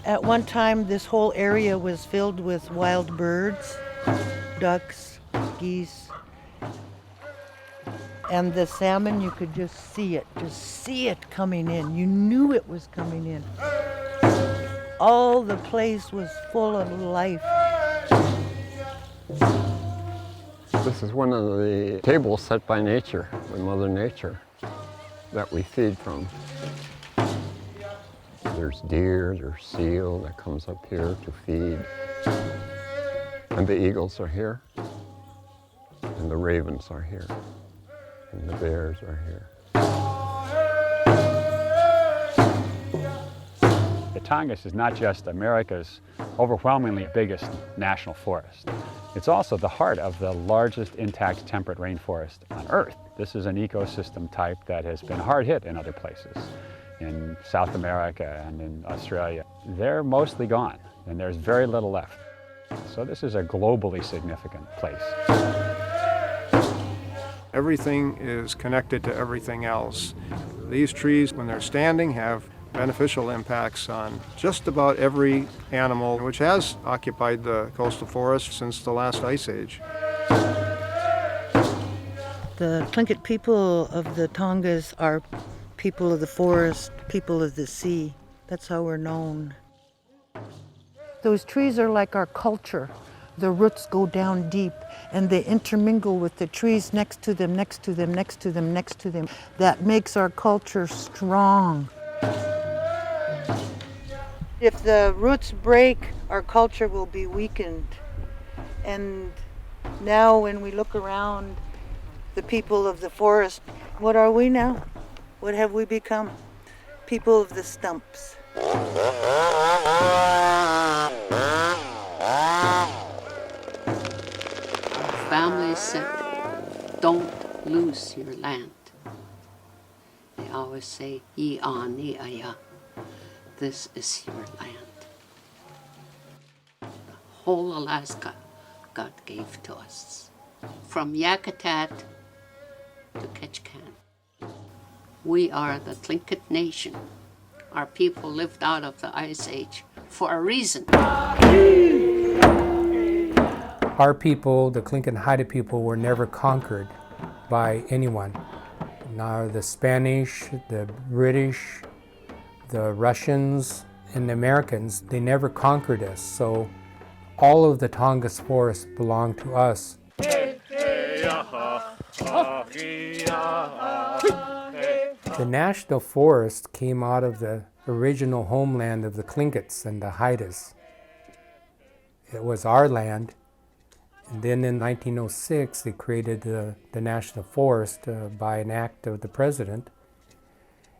At one time, this whole area was filled with wild birds, ducks, geese, and the salmon, you could just see it coming in. You knew it was coming in. All the place was full of life. This is one of the tables set by nature, by Mother Nature, that we feed from. There's deer, there's seal that comes up here to feed. And the eagles are here. And the ravens are here. And the bears are here. The Tongass is not just America's overwhelmingly biggest national forest. It's also the heart of the largest intact temperate rainforest on Earth. This is an ecosystem type that has been hard hit in other places. In South America and in Australia. They're mostly gone, and there's very little left. So this is a globally significant place. Everything is connected to everything else. These trees, when they're standing, have beneficial impacts on just about every animal which has occupied the coastal forest since the last ice age. The Tlingit people of the Tongass are people of the forest, people of the sea. That's how we're known. Those trees are like our culture. The roots go down deep and they intermingle with the trees next to them, next to them, next to them, next to them. That makes our culture strong. If the roots break, our culture will be weakened. And now when we look around, the people of the forest, what are we now? What have we become? People of the stumps. Families said, don't lose your land. They always say, "I'a ni aya." This is your land. The whole Alaska God gave to us. From Yakutat to Ketchikan. We are the Tlingit nation. Our people lived out of the Ice Age for a reason. Our people, the Tlingit and Haida people, were never conquered by anyone. Now the Spanish, the British, the Russians, and the Americans, they never conquered us. So all of the Tongass Forest belonged to us. The National Forest came out of the original homeland of the Tlingits and the Haidas. It was our land. And then in 1906, they created the National Forest by an act of the president.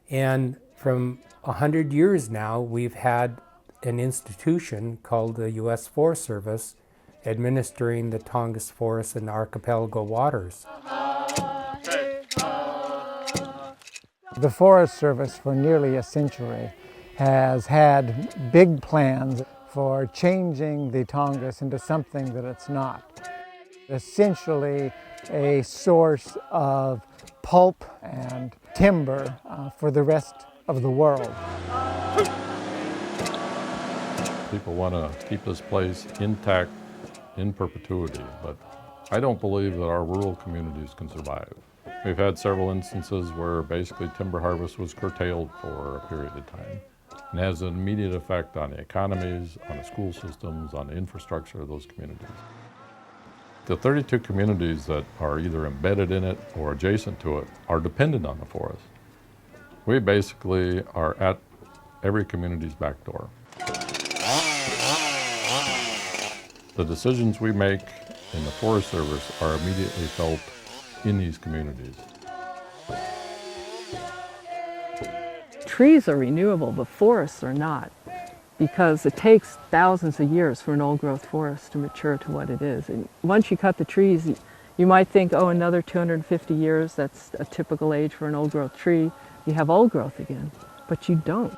And from 100 years now, we've had an institution called the U.S. Forest Service administering the Tongass Forest and the archipelago waters. The Forest Service for nearly a century has had big plans for changing the Tongass into something that it's not. Essentially a source of pulp and timber for the rest of the world. People want to keep this place intact in perpetuity, but I don't believe that our rural communities can survive. We've had several instances where basically timber harvest was curtailed for a period of time and has an immediate effect on the economies, on the school systems, on the infrastructure of those communities. The 32 communities that are either embedded in it or adjacent to it are dependent on the forest. We basically are at every community's back door. The decisions we make in the Forest Service are immediately felt in these communities. Trees are renewable, but forests are not, because it takes thousands of years for an old-growth forest to mature to what it is. And once you cut the trees, you might think, oh, another 250 years, that's a typical age for an old-growth tree. You have old growth again, but you don't.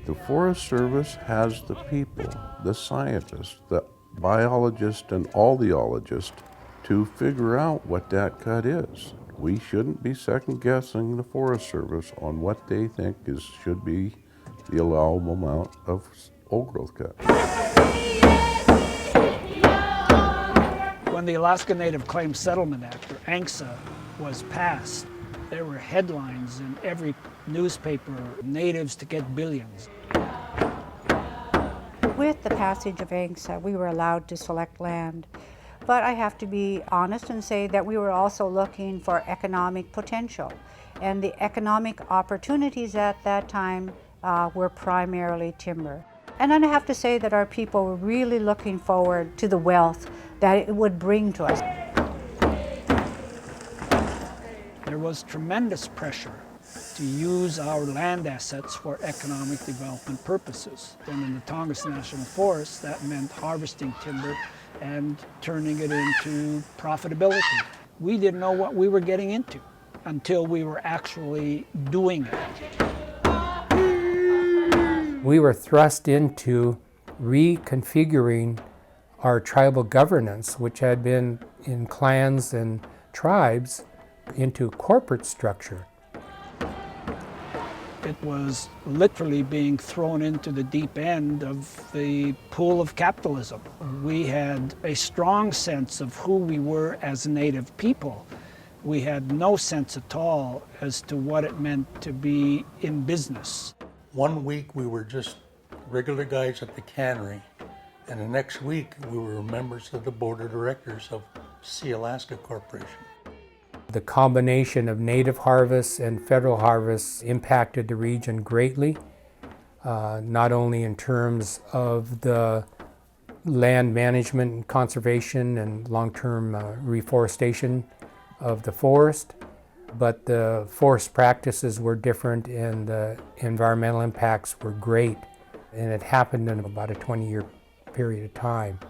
The Forest Service has the people, the scientists, the biologists and all the ologists to figure out what that cut is. We shouldn't be second-guessing the Forest Service on what they think should be the allowable amount of old-growth cut. When the Alaska Native Claims Settlement Act, or ANCSA, was passed, there were headlines in every newspaper, natives to get billions. With the passage of ANCSA, we were allowed to select land. But I have to be honest and say that we were also looking for economic potential. And the economic opportunities at that time were primarily timber. And then I have to say that our people were really looking forward to the wealth that it would bring to us. There was tremendous pressure to use our land assets for economic development purposes. And in the Tongass National Forest, that meant harvesting timber and turning it into profitability. We didn't know what we were getting into until we were actually doing it. We were thrust into reconfiguring our tribal governance, which had been in clans and tribes, into corporate structure. It was literally being thrown into the deep end of the pool of capitalism. We had a strong sense of who we were as Native people. We had no sense at all as to what it meant to be in business. One week we were just regular guys at the cannery, and the next week we were members of the board of directors of Sea Alaska Corporation. The combination of native harvests and federal harvests impacted the region greatly, not only in terms of the land management and conservation and long-term reforestation of the forest, but the forest practices were different and the environmental impacts were great. And it happened in about a 20-year period of time.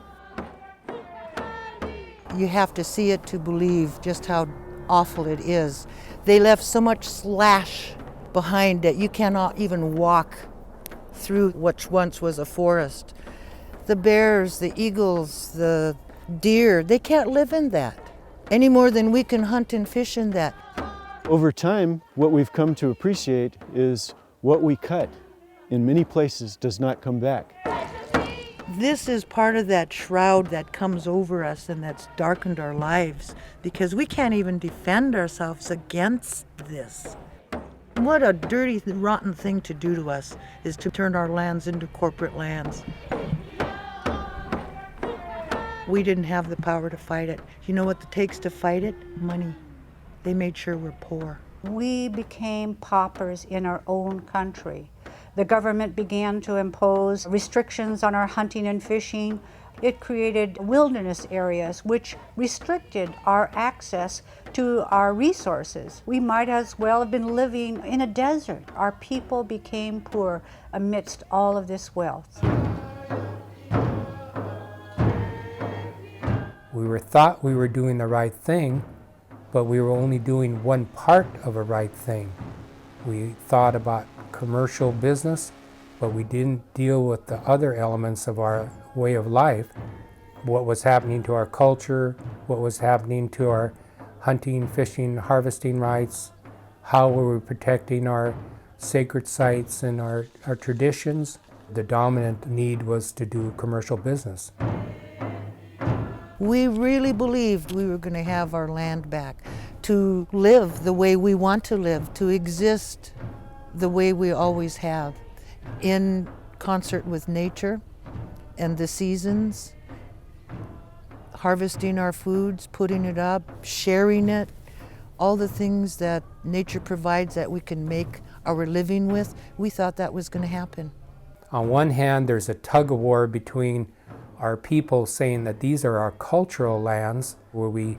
You have to see it to believe just how awful it is. They left so much slash behind that you cannot even walk through what once was a forest. The bears, the eagles, the deer, they can't live in that any more than we can hunt and fish in that. Over time, what we've come to appreciate is what we cut in many places does not come back. This is part of that shroud that comes over us and that's darkened our lives because we can't even defend ourselves against this. What a dirty, rotten thing to do to us is to turn our lands into corporate lands. We didn't have the power to fight it. You know what it takes to fight it? Money. They made sure we're poor. We became paupers in our own country. The government began to impose restrictions on our hunting and fishing. It created wilderness areas which restricted our access to our resources. We might as well have been living in a desert. Our people became poor amidst all of this wealth. We thought we were doing the right thing, but we were only doing one part of a right thing. We thought about commercial business, but we didn't deal with the other elements of our way of life. What was happening to our culture, what was happening to our hunting, fishing, harvesting rights, how were we protecting our sacred sites and our traditions. The dominant need was to do commercial business. We really believed we were going to have our land back, to live the way we want to live, to exist the way we always have, in concert with nature and the seasons, harvesting our foods, putting it up, sharing it, all the things that nature provides that we can make our living with. We thought that was going to happen. On one hand, there's a tug of war between our people saying that these are our cultural lands where we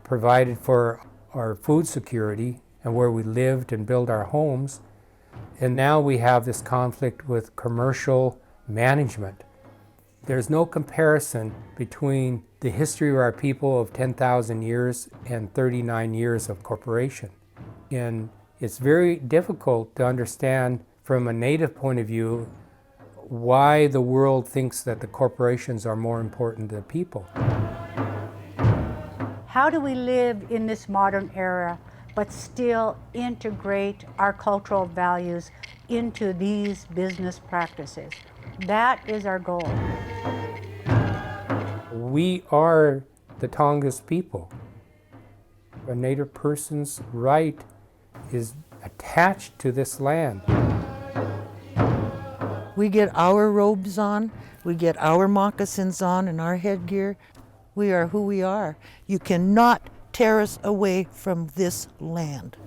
provided for our food security and where we lived and built our homes. And now we have this conflict with commercial management. There's no comparison between the history of our people of 10,000 years and 39 years of corporation. And it's very difficult to understand from a native point of view why the world thinks that the corporations are more important than people. How do we live in this modern era but still integrate our cultural values into these business practices? That is our goal. We are the Tongass people. A Native person's right is attached to this land. We get our robes on, we get our moccasins on and our headgear. We are who we are. You cannot tear us away from this land.